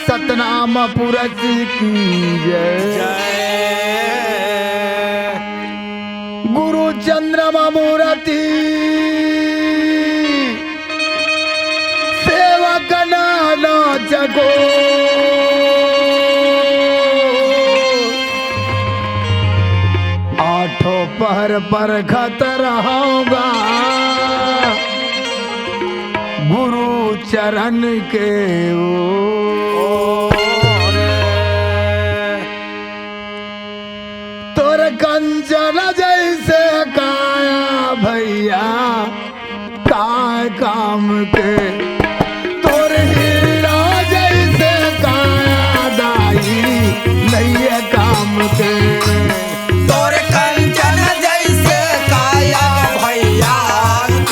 सतनाम पुरुष की जय। गुरु चंद्रमा मूर्ति सेवक नाच को आठों पहर पर खतर होगा गुरु चरण के तोर कंचन जैसे काया भैया काय काम के तोर हीरा जैसे काया दाई नैया काम के तोर कंचन जैसे काया भैया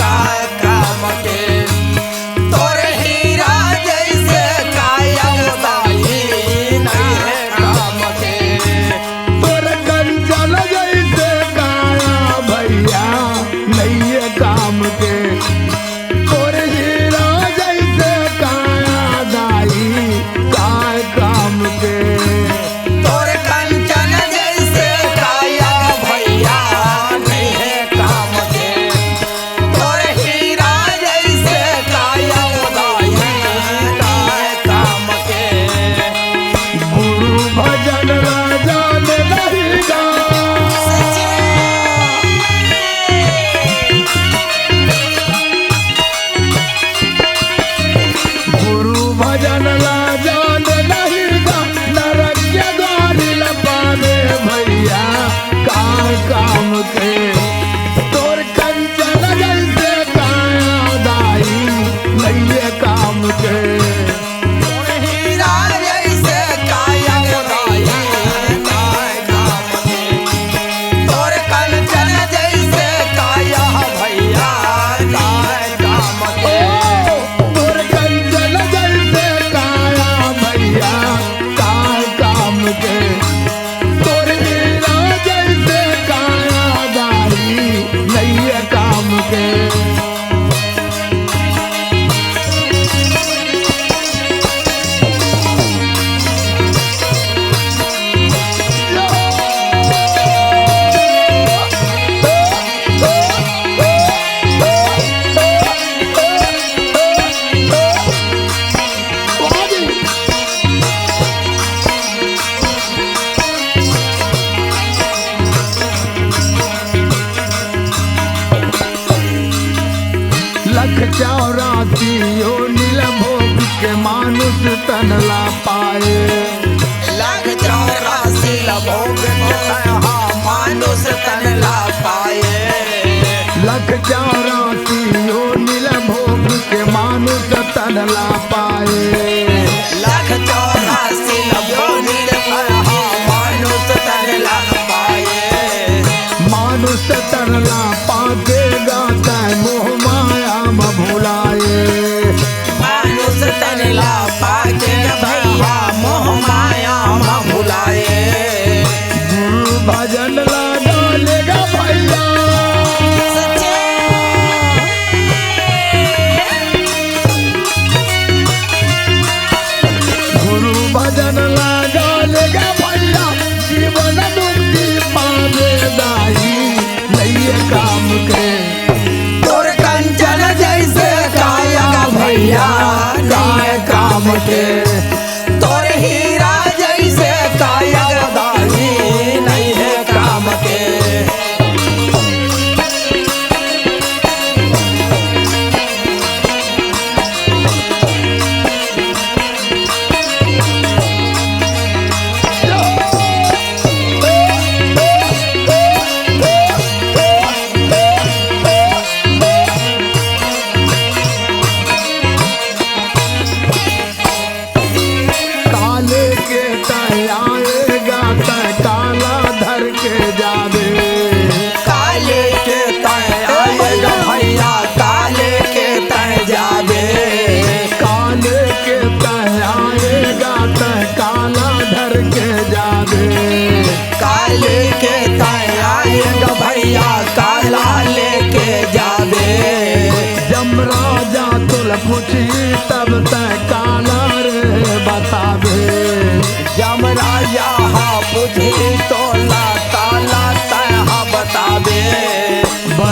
काय काम के तोर हीरा जैसे काया दाई नैया काम के तोर कंचन जैसे काया भैया नैया काम के तोर हीरा जैसे काया दाई काय काम के तोर कंचन जैसे काया भैया नैया काम के तोर हीरा जैसे काया दाई काय काम के गुरु भजन राजा ने नहीं गा गुरु भजन राजा ने नहीं गा नरक के द्वारी लपाने भैया काय काम के तोर कंचन जैसे काया दाई नैये काम के तोर हीरा जैसे काया दाई काय काम के तोर कंचन जैसे काया भैया काय काम के तोर कंचन जैसे काया भैया काय काम के तोर हीरा जैसे काया दाई नैये काम के लख चौरासी यो नील भोग के मानुष तन ला पाए लाख 84 भोग मानुष तन ला पाए लख चौरासी यो नील भोग के मानुष तन ला पाए लाख 84 भोग मानुष तन ला पाए मानुष तन ला पाके गाता मोह माया म भुलाए मानुष तन ला पाके भैया मोह माया म भुलाए गुरु भजन ला डालेगा भैया गुरु भजन ला डालेगा भैया जीवन मुक्ति पावे दाई नैये काम के तोर कंचन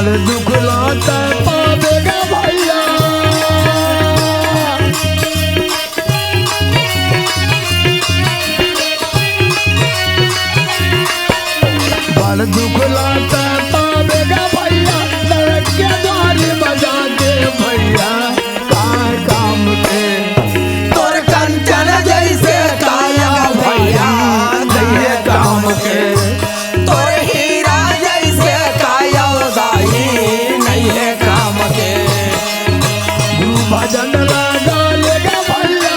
बड़ दुख लाता पावेगा भैया बड़ दुख लाता पावेगा भैया नरक के द्वार बजा के भैया काय काम के तोर कंचन जैसे काया भैया नहीं काम के तोर हीरा जैसे काया दाई नहीं है काम के गुरु भजन लगा लेगा भैया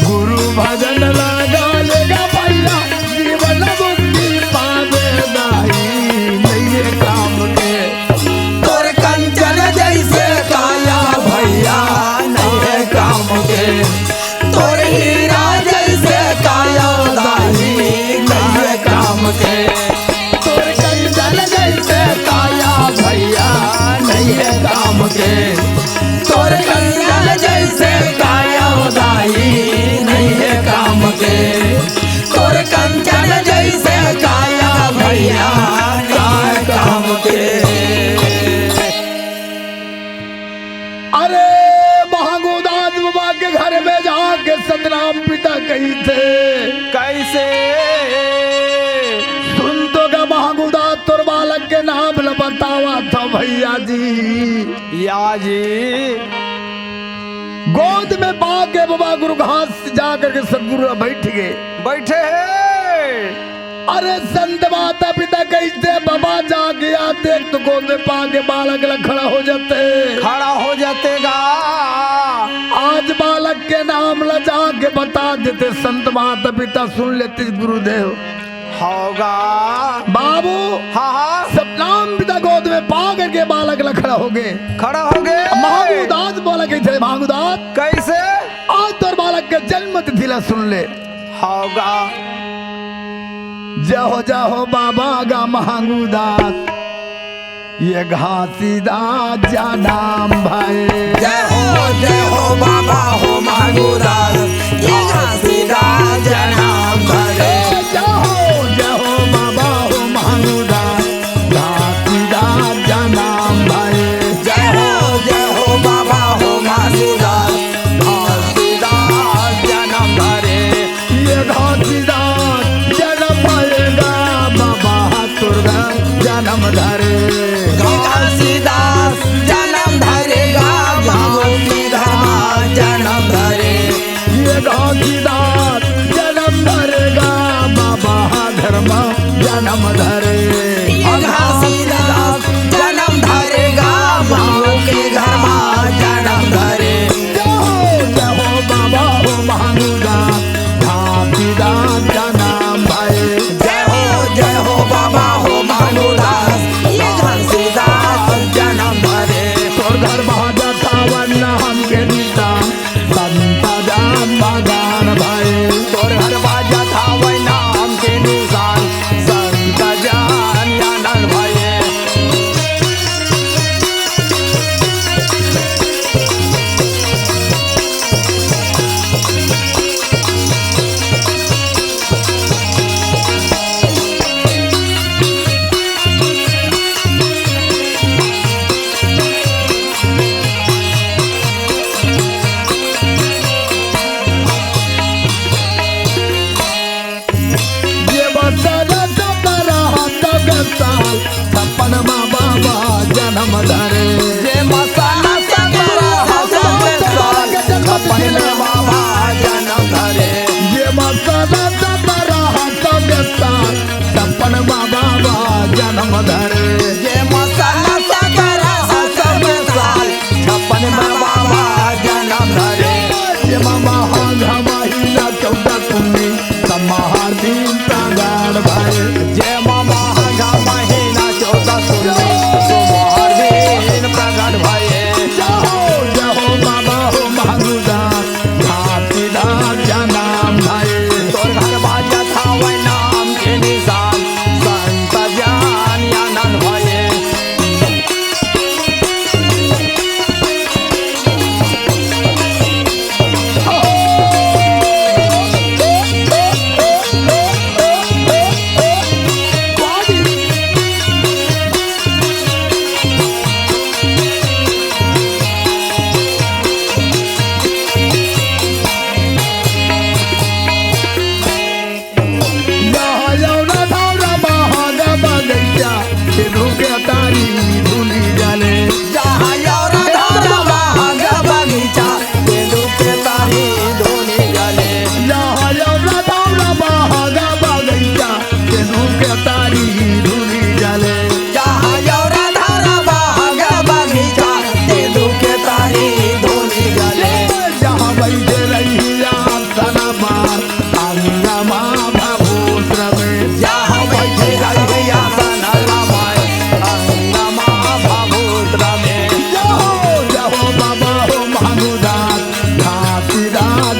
गुरु भजन लगा लेगा भैया जीवन मुक्ति पावे दाई नहीं है काम के तोर कंचन जैसे काया भैया नहीं है काम के तोर हीरा जैसे काया दाई नहीं है काम के तोर कंचन जैसे काया भैया नहीं है काम के तोर कंचन जैसे काया दाई नहीं है काम के तोर कंचन जैसे काया भैया काय काम के अरे महागोदास बाबा के घर में जाके सतनाम पिता कही थे कैसे सुन तो का महागोदास तोर बालक के नाम ल बतावा था भैया जी या जी गोद में पा के बाबा गुरु घास जाकर के सदगुरु बैठ गए बैठे हैं अरे संत माता पिता कैसे बाबा जा गया देख तो गोद में पा के बालक ल खड़ा हो जाते खड़ा हो जातेगा आज बालक के नाम ल जाके बता देते संत माता पिता सुन लेते गुरुदेव होगा बाबू हाँ हाँ सतनाम पिता गोद में पा करके बालक ल खड़ा हो गए खड़ा हो गए महागुदास बालक थे महागुदास कैसे आज तोर बालक के जन्म तिथि ला सुन ले होगा जहो जहो बाबा गा महागुदास ये घासीदास जा नाम भाई जय हो बाबा हो महागुदास ये घासीदास जनाम भरे जहो बाबा हो महागुदास घासीदास जा नाम भाई जय हो बाबा हो महागुदास घासीदास जनाम भरे ये घासीदास जन्म पाएगा बाबा तुर्गा जन्म धरे घासीदास जन्म धरेगा भगवती धर्मा जन्म धरे ये घासीदास जन्म धरेगा बाबा धर्म जन्म धरे ये घासीदास जन्म धरेगा भगवती धर्मा जन्म धरे जहो बाबा हो महानुदास घासीदास जन्म भाई जय हो बाबा हो महानुदास ये घासीदास जन्म धरे तोर घर बाजा सावन हमके दीता संता जान बागान भाई तोर घर बाजा था वही नाम के निशान संत जान जानन भये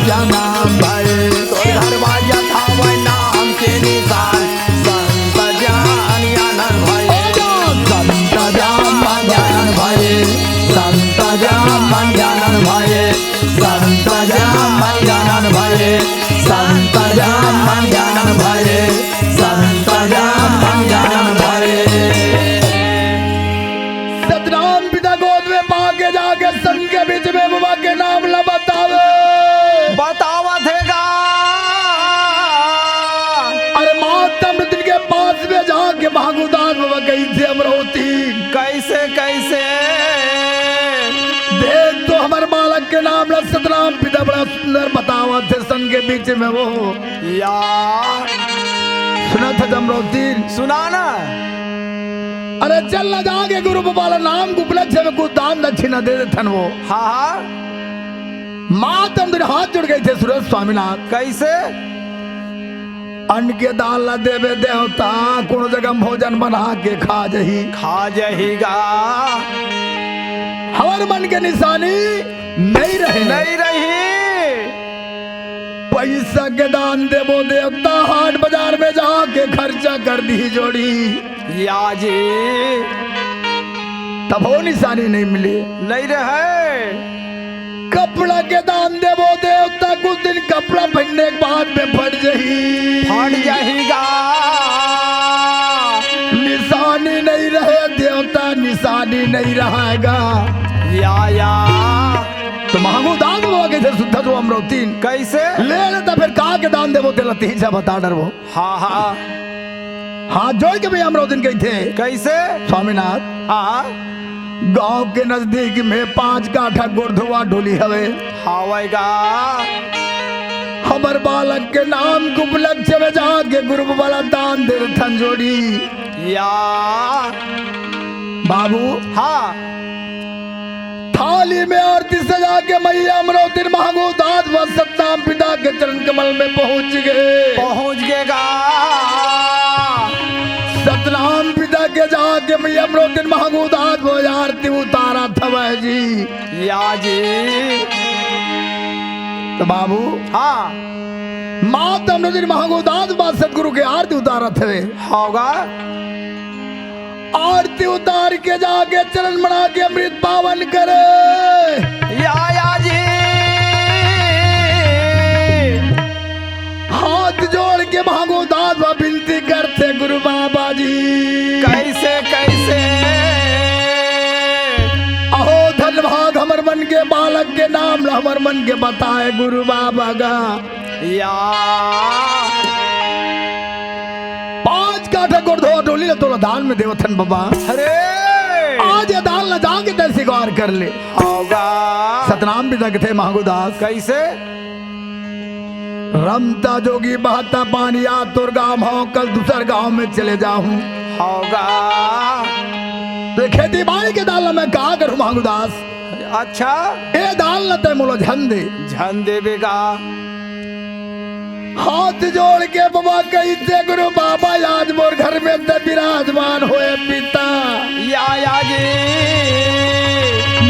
जनाम भये तोर घर बाजा था वह नाम के निशान संत जान आनंद भये संत जाम ज्ञान भये संत जाम ज्ञान भये संत जाम ज्ञान भये संत जाम ज्ञान भये संत जाम ज्ञान भये सतनाम पिता गोद में पाके जाके संघ के बीच में बाबा के नाम ला बतावे बतावा थेगा अरे मातम दिन के पास में जाके भागुदास बाबा कहीं से अमरौती कैसे कैसे देख तो हमारे बालक के नाम ला सतनाम पिता बड़ा सुंदर बतावा थे संघ के बीच में वो या सुना था अमरौती सुना ना अरे चल ना जाके गुरु बाबा नाम को उपलक्ष्य में कुछ दान दक्षिणा दे देथन वो हाँ हाँ मातम दिन हाथ जुड़ गए थे सूरज स्वामीनाथ कैसे अन्न के दान ला देवे देवता कौन जगह भोजन बना के खा जही खा जहीगा हमारे मन के निशानी नहीं रहे नहीं रही पैसा के दान देवो देवता हाट बाजार में जाके खर्चा कर दी जोड़ी या जी तब वो निशानी नहीं मिली नहीं रहे कपड़ा के दान देवो देवता कुछ दिन कपड़ा पहनने के बाद में फट जही फट जाहीगा निशानी नहीं रहे देवता निशानी नहीं रहेगा या तो मांगो दान वो आगे थे शुद्ध तो अमरौती कैसे ले लेता फिर कहा के दान देवो तेरा तीन सा बता डर वो हाँ हाँ हाथ जोड़ के भी अमरौती कही थे कैसे स्वामीनाथ हाँ गांव के नजदीक में 5 काठा गोरधुआ डोली हवे हवेगा हमर बालक के नाम को उपलक्ष्य में जाके गुरु वाला दान दे थन जोड़ी या बाबू हाँ थाली में आरती सजा के मैया अमरौती मांगो दास व सतनाम पिता के चरण कमल में पहुंच गए पहुंच गएगा सतनाम पिता के जाके मैया अमरौती मांगो दास व आरती उतारा था जी या जी तो बाबू हाँ माता अमरौती मांगो दास व सतगुरु के आरती उतारा थे होगा आरती उतार के जाके चरण बना के अमृत पावन करे या जी हाथ जोड़ के भागो दास व विनती करते गुरु बाबा जी कैसे कैसे अहो धन भाग हमर मन के बालक के नाम हमर मन के बताए गुरु बाबा का या 5 काठा गोरधुआ डोली तोला दान में देवथन बाबा अरे आज ये दान न जाके तैसे गौर कर ले होगा सतनाम पिता के थे महागुदास कैसे रमता जोगी बहता पानी आ तोर गाँव हो कल दूसर गांव में चले जाऊं होगा तो खेती बाड़ी के दाल मैं कहा करूं महागुदास अच्छा ए दाल न ते मोलो झन दे झन देवेगा हाथ जोड़ के बाबा कही थे गुरु बाबा आज मोर घर में ते विराजमान होए पिता या जी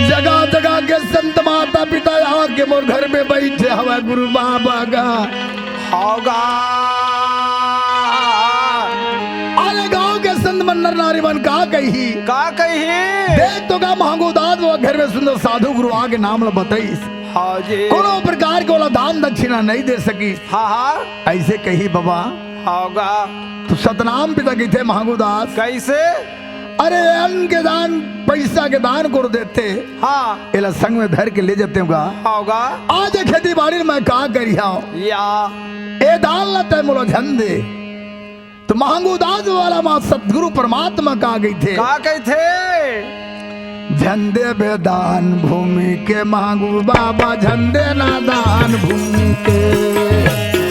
जगह जगह के संत माता पिता यहाँ के मोर घर में बैठे हवा गुरु बाबा का होगा अरे गांव के संत मन्नर नारी मन का कही देख तो का महंगो दाद वो घर में सुंदर साधु गुरु आगे नाम ल बताइस हाँ जी कोनो प्रकार के वाला दान दक्षिणा नहीं दे सकी हाँ हाँ ऐसे कही बाबा होगा तो सतनाम पिता की थे महंगो दास कैसे अरे अन्न के दान पैसा के दान को देते हाँ एला संग में धर के ले जाते होगा आज खेती बाड़ी में का करिया या ए दान ला तय मोला झन दे तो महंगो दास वाला मां सतगुरु परमात्मा का गई थे का कही थे झंडे बेदान भूमि के महंगू बाबा झंडे ना दान भूमि के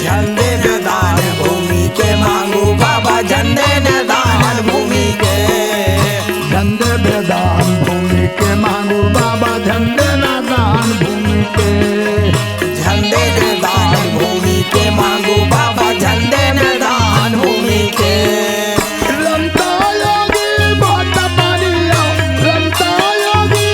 झंडे बेदान भूमि के मांगू बाबा झंडे बेदान भूमि के झंडे बेदान भूमि के महंगू बाबा झंडे ना दान भूमि के झंडे बेदान भूमि के मांगू बाबा झंडे बेदान भूमि के रमता योगी बहुत पानिया रमता योगी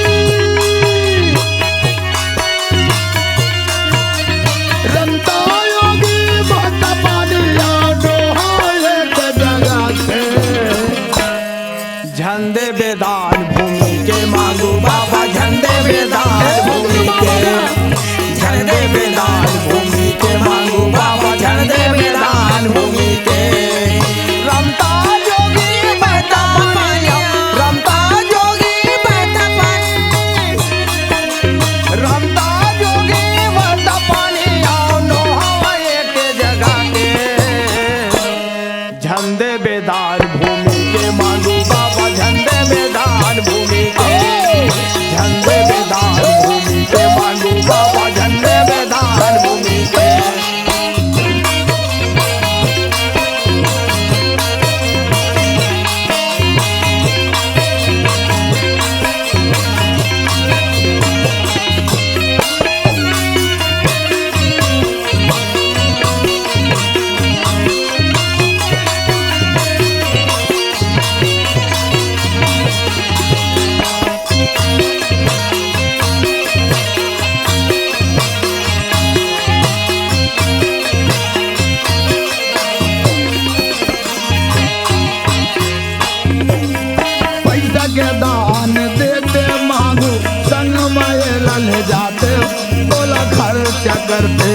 न करते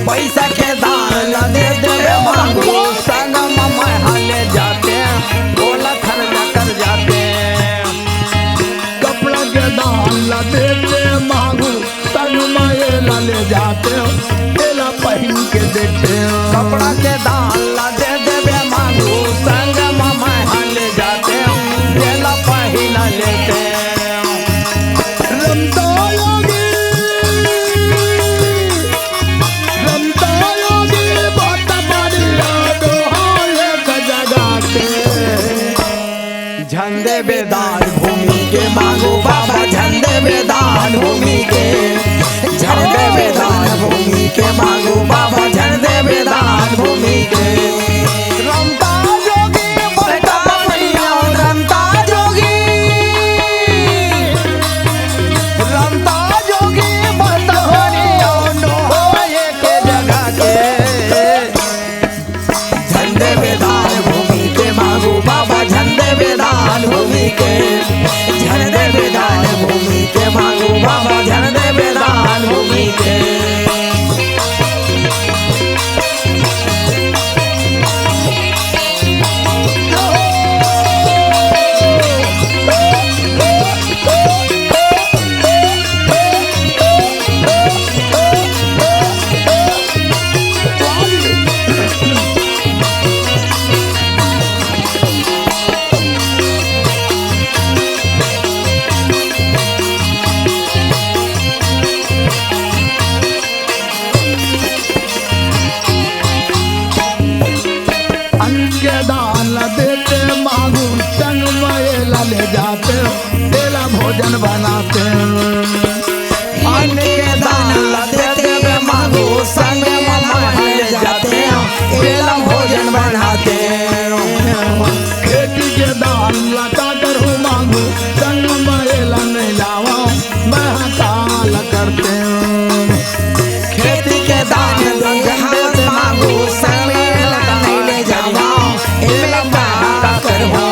पैसा के दान ला दे देवे मांगू संग में ले जाते बोला खर्चा कर जाते कपड़ा के दान ला देते मांगू संग में ला ले जाते तेला पहन के देते कपड़ा के दान ला दे देवे मांगू संग में ले जाते तेला पहिला लेते रमता योगी बात बढ़िया दोहाले जगा के झंडे बेदान भूमि के मांगो बाबा झंडे बेदान भूमि के झंडे बेदान भूमि के मांगो बाबा झंडे बेदान भूमि के रमता जोगी बड़का बढ़िया रमता जोगी बड़का बढ़िया दोहाले के जगह के झंडे बेदान भूमि के मांगो बाबा झंडे बेदान भूमि के झंडे बेदान भूमि के मांगो बाबा झंडे बेदान भूमि के के दान ला देते मांगू संग में ला ले जाते तेला भोजन बनाते अन्न के दान ला देते वे मांगो संग में ले जाते बेला भोजन बनाते खेती के दान ला काकर हूँ मांगू संग में ला नहीं लावा मैं हताल करते खेती के दान देते मांगो संग में नहीं ले जावा एला का करवा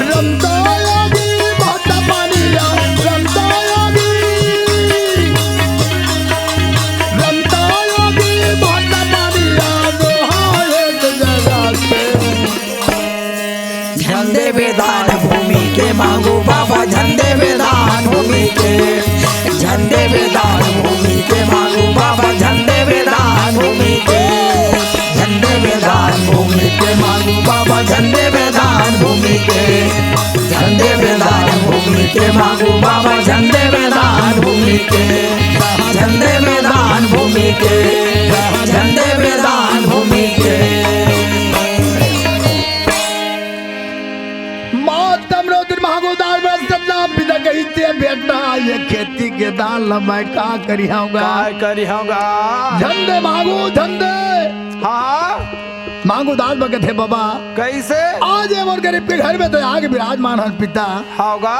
रमता योगी बात बढ़िया रमता योगी बात बढ़िया दोहाले जगा के झंडे बेदान भूमि के मांगो बाबा झंडे बेदान भूमि के झंडे बेदान भूमि के मांगो बाबा झंडे बेदान भूमि के झंडे बेदान भूमि के मांगो बाबा झंडे बेदान भूमि के झंडे बेदान भूमि के मांगो बाबा झंडे बेदान भूमि के झंडे बेदान भूमि के झंडे बेदान भूमि के मातम रोतिर महागोदार में सतनाम पिता कहते बेटा ये खेती के दान ला मैं का करी होगा करी होगा झंडे मांगू झंडे हाँ मांगू दान बगे थे बाबा कैसे आज ये मोर गरीब के घर में तो आगे विराजमान है पिता होगा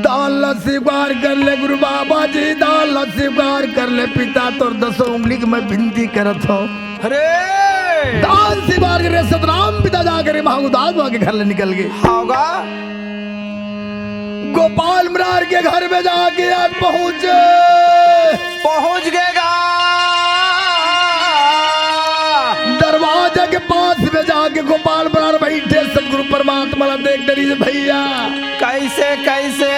दान ला स्वीकार कर ले गुरु बाबा जी दान ला स्वीकार कर ले पिता तोर 10 उंगली की मैं विनती करत हो अरे दान स्वीकार करे सतनाम पिता जाकर मांगू दान बाबा के घर ले निकल गए होगा गोपाल मरार के घर में जाके आज पहुंच गएगा दरवाजा के पास में जाके गोपाल मरार बैठे सदगुरु परमात्मा ला देख डरी से भैया कैसे कैसे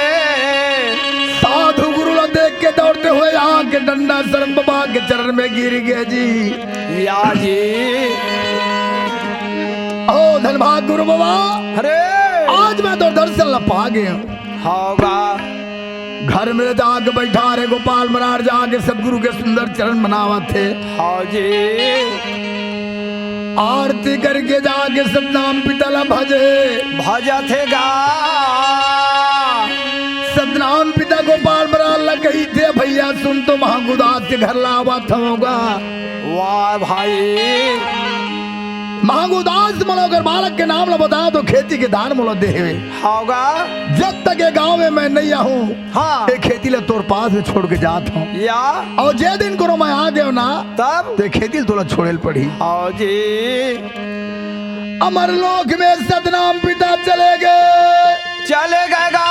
साधु गुरु ला देख के दौड़ते हुए आके डंडा शरण बाबा के चरण में गिर गए जी या जी ओ धनभाग गुरु बाबा अरे आज मैं तो दर्शन ला पा गया होगा घर में जाके बैठा रे गोपाल मरार जाके सदगुरु के सुंदर चरण बनावा थे हाँ जी आरती करके जाके सतनाम पिता ला भजे भजा थे गा सतनाम पिता गोपाल मरार ला कही थे भैया सुन तो महागुदास के घर लावा था वाह भाई महागुदास मलो अगर बालक के नाम ला बता तो खेती के दान मोलो देवे होगा जब तक ये गांव में मैं नहीं आऊं हाँ ये खेती ला तोर पास में छोड़ के जात हूँ या और जे दिन को मैं आ गया ना तब तो खेती तोला छोड़े पड़ी हाँ जी अमर लोक में सतनाम पिता चले गए। चले गएगा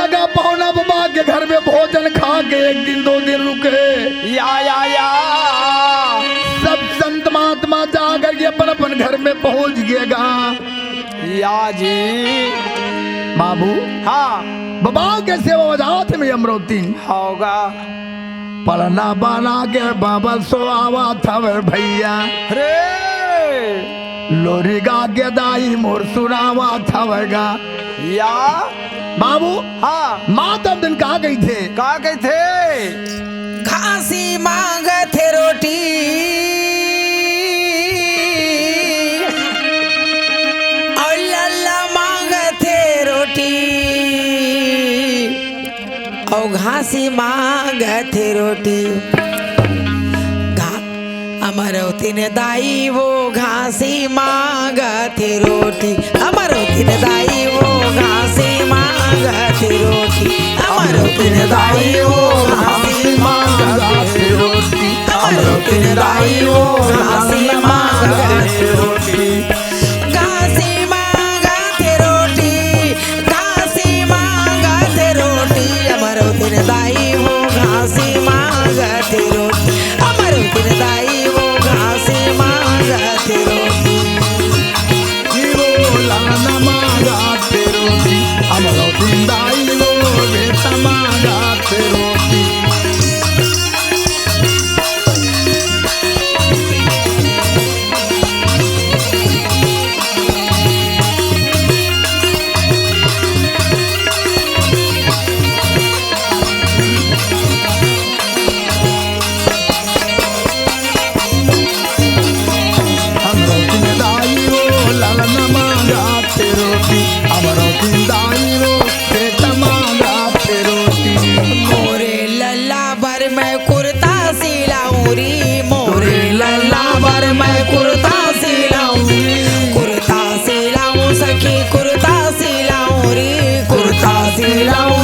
लगा पौना बाबा के घर में भोजन खा के 1 दिन 2 दिन रुके। या सब संत महात्मा जाकर के अपन अपन घर में पहुंच गएगा। या जी बाबू हाँ बाबा के सेवा वजात में अमरोती होगा। पलना बना के बाबा सोआवा था भैया रे लोरी गा के दाई मोर सुनावा था या बाबू। हाँ माँ तब दिन कहा गई थे का कहे थे घासी मांग थे रोटी और लल्ला मांग थे रोटी और घासी मांग थे रोटी। अमरवती ने दाई वो घासी मांग थे रोटी। अमरवती ने दाई वो घासी मांग थे रोटी। अमरवती ने दाई वो घासी मांग थे रोटी। अमरवती ने दाई वो घासी मांग थे रोटी। घासी मांग थे रोटी। घासी मांग थे रोटी। अमरवती ने दाई वो घासी मांग थे रोटी। अमरवती ने दाई वो घासी मांग थे रोटी। लाना मांगा थे रोटी अमरोती दाई वो बेटा मांगा थे रोटी। मोरे लल्ला बर मैं कुर्ता सिलाऊं री। मोरे लल्ला बर मैं कुर्ता सिलाऊं। कुर्ता सिलाऊं सखी कुर्ता सिलाऊं री। कुर्ता सिलाऊं